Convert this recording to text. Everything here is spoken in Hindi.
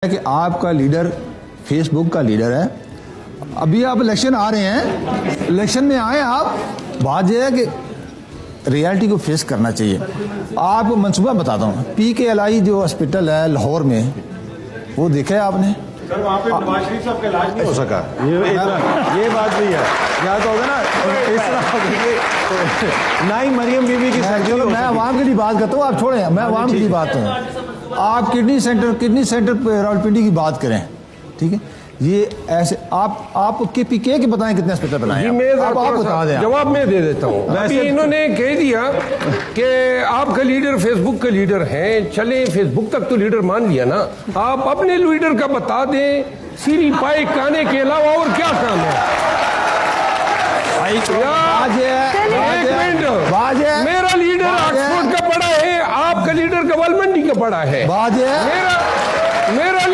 कि आपका लीडर फेसबुक का लीडर है। अभी आप इलेक्शन आ रहे हैं, इलेक्शन में आए आप, बात यह है कि रियलिटी को फेस करना चाहिए। आपको मंसूबा बताता हूँ, PKLI जो हॉस्पिटल है लाहौर में, वो देखा है आपने? सर वहाँ पे नवाज शरीफ साहब का इलाज नहीं हो सका। ये बात भी है। यहाँ तो होगा ना इस तरह ना ही मरियम बीबी की सर्जरी। मैं आवाम के लिए बात करता हूँ, आप छोड़ें, मैं आवाम के लिए बात करूँ। आप किडनी सेंटर पे रावलपिंडी की बात करें, ठीक है? ये ऐसे आप के बताएं कितने अस्पताल बनाए? आप बता दें। जवाब मैं दे देता हूँ। अभी इन्होंने कह दिया कि आपका लीडर फेसबुक का लीडर हैं, चले फेसबुक तक तो लीडर मान लिया ना, आप अपने लीडर का बता दें। सीरी पाई खाने के अलावा और क्या काम है? एक मिनट, मेरा लीडर ऑक्सफोर्ड का पढ़ा है, आपका लीडर कवलमंडी का पढ़ा है। बात है मेरा